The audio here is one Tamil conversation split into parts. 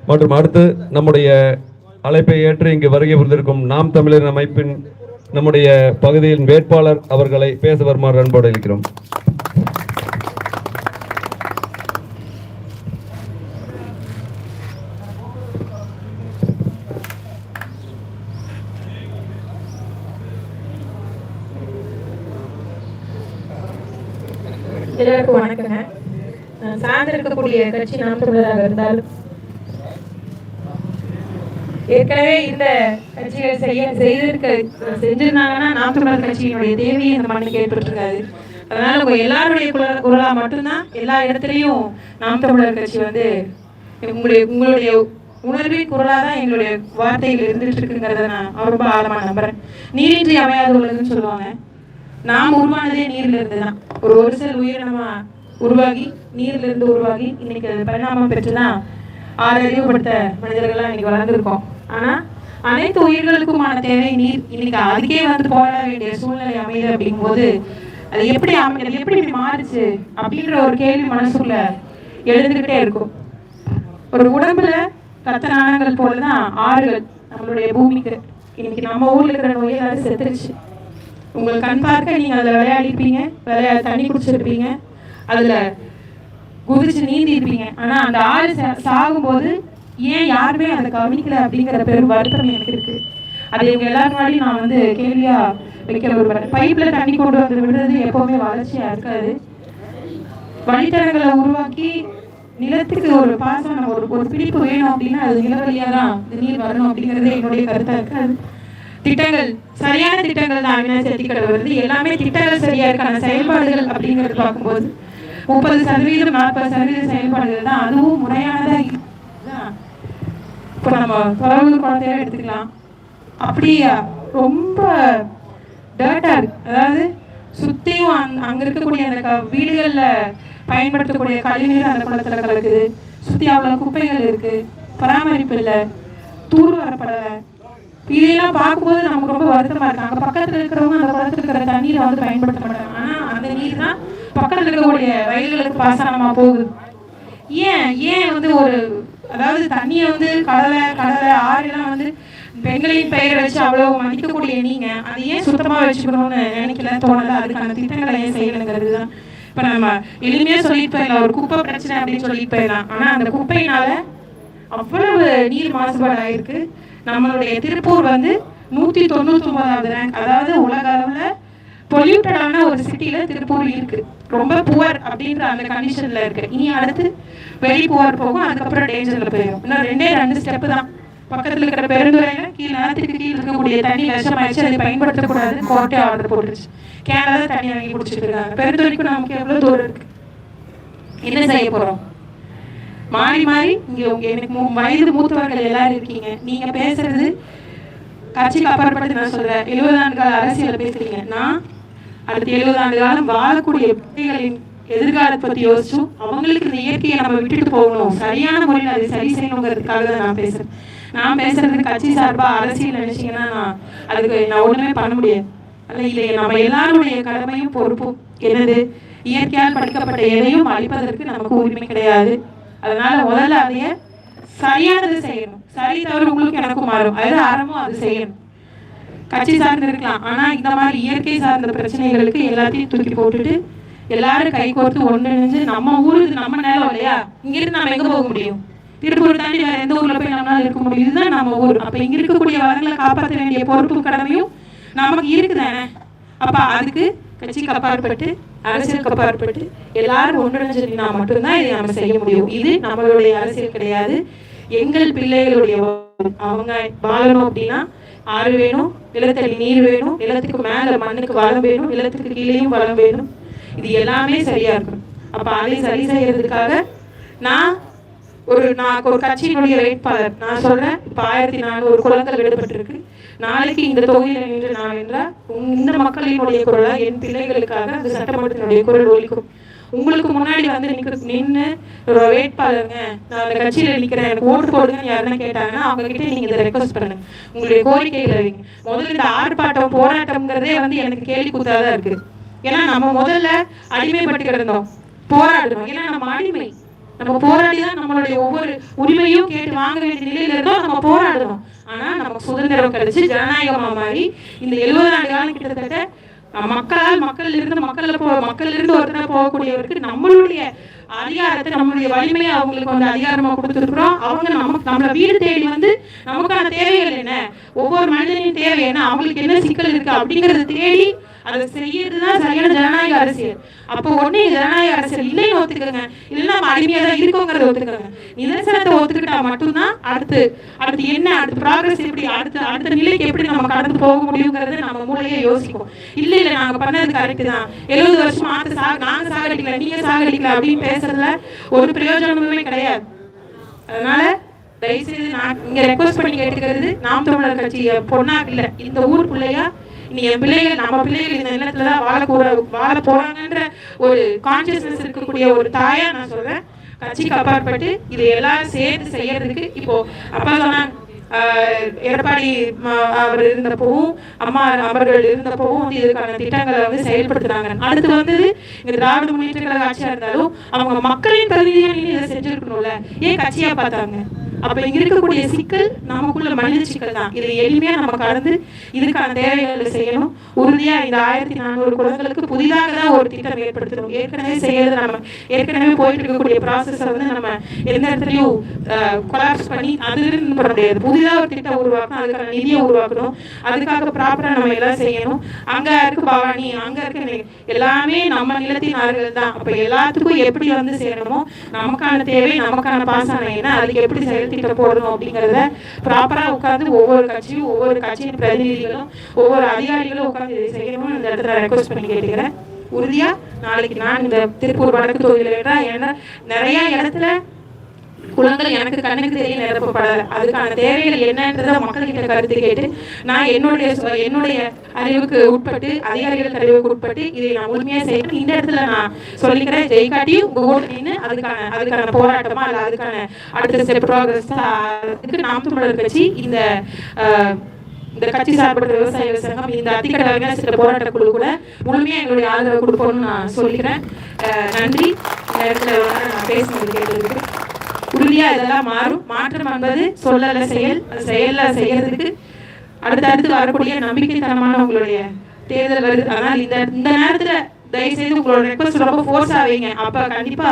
மற்றும் அடுத்து நம்முடைய அழைப்பை ஏற்று இங்கு வருகை புரிந்திருக்கும் நாம் தமிழர் அமைப்பின் நம்முடைய பகுதியின் வேட்பாளர் அவர்களை பேச வருமாறு அன்போடு இருக்கிறோம். எல்லாருக்கும் வணக்கங்க. சார்ந்திருக்கக்கூடிய கட்சி நாம் தமிழராக இருந்தாலும் ஏற்கனவே இந்த கட்சிகள் செஞ்சிருந்தாங்கன்னா நாம் தமிழர் கட்சியினுடைய தேவையை இந்த மண்ணுக்கு ஏற்பட்டிருக்காது. அதனால எல்லாருடைய குரலா மட்டும்தான் எல்லா இடத்துலையும் நாம் தமிழர் கட்சி வந்து உங்களுடைய உணர்வின் குரலா தான் எங்களுடைய வார்த்தைகள் இருந்துட்டு இருக்குங்கிறத நான் ரொம்ப ஆழமா நம்புறேன். நீரின்றி அமையாது உள்ளதுன்னு சொல்லுவாங்க. நாம் உருவானதே நீர்ல இருந்து தான். ஒரு சில உயிரினமா உருவாகி நீர்ல இருந்து உருவாகி இன்னைக்கு அது பரிணாமம் பெற்றுதான் அறிவுபடுத்த மனிதர்கள்லாம் இன்னைக்கு வளர்ந்துருக்கோம். ஆனா அனைத்து உயிர்களுக்குமான தேவை நீர். இன்னைக்கு அதுக்கே வந்து போராட வேண்டிய சூழ்நிலை அமையுது. அப்படிங்கும் போது அது எப்படி மாறுச்சு அப்படின்ற ஒரு கேள்வி மனசுக்குள்ள எழுந்துகிட்டே இருக்கும். ஒரு உடம்புல ரத்த நாளங்கள் போலதான் ஆறுகள் நம்மளுடைய பூமிக்கு. இன்னைக்கு நம்ம ஊர்ல இருக்கிற நோயால செத்துருச்சு. உங்கள் கண் பார்க்க நீங்க அதுல விளையாடிப்பீங்க, தண்ணி குடிச்சிருப்பீங்க, அதுல குதிச்சு நீந்தி இருப்பீங்க. ஆனா அந்த ஆறு சாகும்போது ஏன் யாருமே அதை கவனிக்கல அப்படிங்கிற பெரும் வருத்தம் எனக்கு இருக்கு. அது இவங்க எல்லாரும் முன்னாடி நான் வந்து கேள்வியா வைக்க விரும்புறேன். பைப்ல தண்ணி கொண்டு வந்து விடுறது எப்பவுமே வளர்ச்சியா இருக்காது. வழித்தடங்களை உருவாக்கி நிலத்துக்கு ஒரு பாசனம் ஒரு பிடிப்பு வேணும் அப்படின்னா அது நிலவழியா தான் நீர் வரணும் அப்படிங்கிறது என்னுடைய கருத்தா இருக்காது. திட்டங்கள் சரியான திட்டங்கள் தான் செத்திக்கிறது வருது. எல்லாமே திட்டங்கள் சரியா இருக்கான செயல்பாடுகள் அப்படிங்கிறது பார்க்கும்போது 30% 40% செயல்பாடுகள் தான். அதுவும் முறையானதா இப்போ நம்ம பரவல் குளத்தையே எடுத்துக்கலாம். அப்படியா ரொம்ப டர்ட்டா இருக்கு. அதாவது சுத்தியும் அங்க இருக்கக்கூடிய அந்த வீடுகள்ல பயன்படுத்தக்கூடிய கழிவுநீர் அந்த குளத்துல கலக்குது. சுத்தி அவ்வளவு குப்பைகள் இருக்கு, பராமரிப்பு இல்லை, தூர் வரப்படலை. இதெல்லாம் பார்க்கும்போது நமக்கு ரொம்ப வருத்தமா இருக்கு. அங்க பக்கத்துல இருக்கிறவங்க அந்த குளத்துல இருக்கிற தண்ணீரை வந்து பயன்படுத்த மாட்டாங்க. ஆனா அந்த நீர் தான் பக்கத்துல இருக்கக்கூடிய வயல்களுக்கு பாசனமா போகுது. ஏன் வந்து அதாவது தண்ணியை வந்து கடலை ஆறுலாம் வந்து பெண்களின் பெயரை வச்சு அவ்வளவு மதிக்கக்கூடிய நீங்க அதை ஏன் சுத்தமா வச்சுக்கணும்னு நினைக்கல, தோணல. அதுக்கான திட்டங்களை ஏன் செய்யணுங்கிறது தான். இப்ப நம்ம எளிமையா சொல்லிட்டு போயிடலாம், ஒரு குப்பை பிரச்சனை அப்படின்னு சொல்லிட்டு போயிடலாம். ஆனா அந்த குப்பையினால அவ்வளவு நீர் மாசுபாடு ஆயிருக்கு. நம்மளுடைய திருப்பூர் வந்து 199வது ரேங்க். அதாவது உலக அளவுல பொல்யூட்டடான ஒரு சிட்டில திருப்பூர் இருக்கு. ரொம்ப புவர் அப்படின்ற அந்த கண்டிஷன்ல இருக்கு. இனி அடுத்து வெரி புவர் போகும், அதுக்கப்புறம் டேஞ்சர்ல போயிடும். இன்னும் 2 ஸ்டெப் தான். பக்கத்துல இருக்கிற பெருந்துறையில நிலத்துக்கு கீழே இருக்கக்கூடிய தண்ணி விஷமாயிடுச்சு, அதை பயன்படுத்தக்கூடாது, கோர்ட்டே ஆர்டர் போட்டுருச்சு. கேரளா தண்ணி வாங்கி குடிச்சிட்டு இருக்காங்க. பெருந்துறைக்கு நமக்கு எவ்வளவு தூரம் இருக்கு? என்ன செய்ய போறோம்? மாறி இங்க எனக்கு வயது மூத்தவர்கள் எல்லாரும் இருக்கீங்க. நீங்க பேசுறது கட்சிக்கு அப்பாற்பட்டு நான் சொல்றேன். 70 ஆண்டு கால அரசியல பேசுறீங்க. நான் அடுத்த 70 ஆண்டு காலம் வாழக்கூடிய பிள்ளைகளின் எதிர்காலத்தை பத்தி யோசிச்சும் அவங்களுக்கு இந்த இயற்கையை நம்ம விட்டுட்டு போகணும், சரியான முறையில் அதை சரி செய்யணுங்கிறதுக்காக தான் நான் பேசுறேன். நான் பேசுறது கட்சி சார்பா அரசியல் நினைச்சீங்கன்னா அதுக்கு நான் ஒண்ணுமே பண்ண முடியாது. இல்லை, நம்ம எல்லாருடைய கடமையும் பொறுப்பும் என்னது, இயற்கையால் படைக்கப்பட்ட எதையும் அழிப்பதற்கு நமக்கு உரிமை கிடையாது. அதனால முதல்ல அதைய சரியானது செய்யணும். சரி தவறு உங்களுக்கு எனக்கும் மாறும், அது அறமும் அது செய்யணும். கட்சி சார்ந்து இருக்கலாம், ஆனா இந்த மாதிரி இயற்கை சார்ந்த பிரச்சனைகளுக்கு எல்லாத்தையும் தூக்கி போட்டுட்டு எல்லாரும் கை கோர்த்து ஒன்றிணைஞ்சு நம்ம ஊருக்கு நம்ம நேரம் இல்லையா, இங்கிருந்து நம்ம எங்க போக முடியும்? திருப்பூர் தாண்டி வேற எந்த ஊர்ல போய் நம்மளால இருக்க முடியும்? இதுதான் நம்ம ஊர். அப்ப இங்க இருக்கக்கூடிய வளங்களை காப்பாற்ற வேண்டிய பொறுப்பும் கடமையும் நமக்கு இருக்குதானே. அப்ப அதுக்கு கட்சிக்கு அப்பாற்பட்டு அரசியலுக்கு அப்பாற்பட்டு எல்லாரும் ஒன்றிணைஞ்சிருந்தா மட்டும்தான் இதை நம்ம செய்ய முடியும். இது நம்மளுடைய அரசியல் கிடையாது, எங்கள் பிள்ளைகளுடைய. அவங்க வாழணும் அப்படின்னா ஆறு வேணும், நிலத்தடி நீர் வேணும், நிலத்துக்கு மேல மண்ணுக்கு வளம் வேணும், நிலத்துக்கு கீழேயும் வளம் வேணும். இது எல்லாமே சரியா இருக்கணும். அப்ப அதை சரி செய்யறதுக்காக நான் ஒரு கட்சியினுடைய வேட்பாளர் நான் சொல்றேன். இப்ப 1400 குளங்கள் விடுபட்டிருக்கு. நாளைக்கு இந்த தொகுதியில நின்று நான் என்றால் இந்த மக்களினுடைய குரலா என் பிள்ளைகளுக்காக அந்த சட்டமன்றத்தினுடைய குரல் ஒலிக்கும். உங்களுக்கு முன்னாடி வந்து நின்று ஒரு வேட்பாளருங்க, நான் அந்த கட்சியில நிக்கிறேன், எனக்கு ஓட்டு போடுங்கன்னு யாருன்னா கேட்டாங்கன்னா அவங்க கிட்டே நீங்க இதை ரெக்வஸ்ட் பண்ணுங்க, உங்களுடைய கோரிக்கைகளை வைங்க. முதல்ல இந்த ஆர்ப்பாட்டம் போராட்டம்ங்கிறதே வந்து எனக்கு கேள்வி கூத்தாதான் இருக்கு. ஏன்னா நம்ம முதல்ல அடிமைப்பட்டு கிடந்தோம், போராடணும். ஏன்னா நம்ம அடிமை, நம்ம போராடி தான் நம்மளுடைய ஒவ்வொரு உரிமையும் கேட்டு வாங்க வேண்டிய நிலையில இருந்தோம். நம்ம போராடணும். ஆனா நமக்கு சுதந்திரம் கிடைச்சு ஜனநாயகமா மாறி இந்த 70 ஆண்டு காலம் கிட்டத்தட்ட மக்கள் இருந்து ஒருத்தர போகக்கூடியவருக்கு நம்மளுடைய அதிகாரத்தை, நம்மளுடைய வலிமையை அவங்களுக்கு வந்து அதிகாரமா கொடுத்துருக்குறோம். அவங்க நம்மள வீடு தேடி வந்து நமக்கான தேவைகள் என்ன, ஒவ்வொரு மனிதனின் தேவை என்ன, அவங்களுக்கு என்ன சிக்கல் இருக்கு அப்படிங்கறத தேடி அதை செய்யறதுதான் சரியான ஜனநாயக அரசியல். அப்போ ஒண்ணு ஜனநாயக அரசியல் இல்லைன்னு ஒத்துக்கோங்க, இல்லைன்னா நம்ம அடிமையா தான் இருக்கோங்கிறத ஒத்துக்கோங்க. நிதர்சனத்தை ஒத்துக்கிட்டா மட்டும்தான் அடுத்து என்ன, அடுத்த ப்ராக்ரஸ் எப்படி, அடுத்த நிலைக்கு எப்படி நம்ம கடந்து போக முடியுங்கிறத நம்ம மூளையே யோசிக்கும். இல்ல நாங்க பண்ணது கரெக்ட் தான், 70 வருஷமா நாங்க சாகடிக்கல, நீங்க சாகடிக்கல அப்படின்னு பேசுறதுல ஒரு பிரயோஜனமுமே கிடையாது. அதனால தயவுசெய்து நான் இங்க ரெக்வஸ்ட் பண்ணி கேட்டுக்கிறது, நாம் தமிழர் கட்சி பொண்ணா இல்ல, இந்த ஊர் பிள்ளையா, நீ என் பிள்ளைகள், நம்ம பிள்ளைகள் இந்த நிலத்துலதான் வாழ போறாங்கன்ற ஒரு கான்சியஸ்னஸ் இருக்கக்கூடிய ஒரு தாயா நான் சொல்றேன். கட்சிக்கு அப்பாற்பட்டு இதை எல்லாரும் சேர்த்து செய்யறதுக்கு இப்போ அப்பா சொன்னா எடப்பாடி அவர் இருந்தப்பவும் அம்மா அவர்கள் இருந்தப்பவும் வந்து இதுக்கான திட்டங்களை வந்து செயல்படுத்துறாங்க. அடுத்து வந்து இங்க திராவிட முன்னேற்ற கழக ஆட்சியா இருந்தாலும் அவங்க மக்களின் பிரதிநிதியா இதை செஞ்சிருக்கணும்ல, ஏன் கட்சியா பார்த்தாங்க? அப்ப இங்க இருக்கக்கூடிய சிக்கல் நமக்குள்ள மனித சிக்கல் தான். இதை எளிமையா நம்ம கடந்து இதுக்கான தேவைகளை செய்யணும். உறுதியா இந்த 1400 குழந்தைகளுக்கு புதிதாக தான் ஒரு திட்டம் ஏற்படுத்தணும். ஏற்கனவே செய்யறது நம்ம ஏற்கனவே போயிட்டு இருக்கக்கூடிய ப்ராசஸ் வந்து நம்ம எந்த இடத்துலயும் கொலாப்ஸ் பண்ணி அதுன்னு பண்ண முடியாது. புதிதாக ஒரு திட்டம் உருவாக்கணும், அதுக்கான நிதியை உருவாக்கணும், அதுக்காக ப்ராப்பரா நம்ம எல்லாம் செய்யணும். அங்க இருக்கு பவானி, அங்க இருக்கு எல்லாமே நம்ம நிலத்தின் ஆறுகள் தான். அப்ப எல்லாத்துக்கும் எப்படி வந்து சேரணுமோ, நமக்கான தேவை, நமக்கான பாசனம் என்ன, அதுக்கு எப்படி செயல் திட்டம் போடணும் அப்படிங்கறத ப்ராப்பரா உட்கார்ந்து ஒவ்வொரு கட்சியின் பிரதிநிதிகளும் ஒவ்வொரு அதிகாரிகளும் உட்கார்ந்து இதை செய்யணும்னு இந்த இடத்துல ரெக்வஸ்ட் பண்ணி கேட்டுக்கிறேன். உறுதியா நாளைக்கு நான் இந்த திருப்பூர் வடக்கு தொகுதியில ஏன்னா நிறைய இடத்துல குளங்கள் எனக்கு கண்ணுக்கு தெரிய நிரப்பப்படல. அதுக்கான தேவைகள் என்னன்றத மக்கள்கிட்ட கருத்து கேட்டு நான் என்னுடைய அறிவுக்கு உட்பட்டு, அதிகாரிகளுக்கு அறிவுக்கு உட்பட்டு இதை நான் உண்மையா செய்யணும். இந்த இடத்துல நான் சொல்லிக்கிறேன், ஜெய்காட்டியும் நின்று அதுக்கான போராட்டமா அல்ல அதுக்கான அடுத்த ஸ்டெப் ப்ராக்ரஸ் அதுக்கு நாம் தமிழர் கட்சி இந்த கட்சி சார்பற்ற விவசாய சங்கம் இந்த அத்திக்கடை சில போராட்ட குழு கூட முழுமையா எங்களுடைய ஆதரவு கொடுப்போம்னு நான் சொல்லிக்கிறேன். நன்றி. இந்த இடத்துல நான் பேசுறது கேட்டதுக்கு. உறுதியா இதெல்லாம் மாறும். மாற்றம் என்பது சொல்லல செயல், செயல்ல செய்யறதுக்கு அடுத்தடுத்து வரக்கூடிய நம்பிக்கைத்தனமான உங்களுடைய தேர்தல் வருது. ஆனால் இந்த நேரத்துல தயவுசெய்து உங்களோட ரெக்வஸ்ட் ரொம்ப ஃபோர்ஸ் ஆவீங்க. அப்ப கண்டிப்பா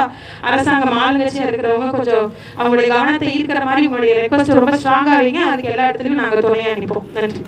அரசாங்கம் ஆளுங்கட்சியா இருக்கிறவங்க கொஞ்சம் அவங்களுடைய கவனத்தை ஈர்க்கிற மாதிரி உங்களுடைய ரெக்வஸ்ட் ரொம்ப ஸ்ட்ராங் ஆவீங்க. அதுக்கு எல்லா இடத்துலயும் நாங்க துணையா நிற்போம். நன்றி.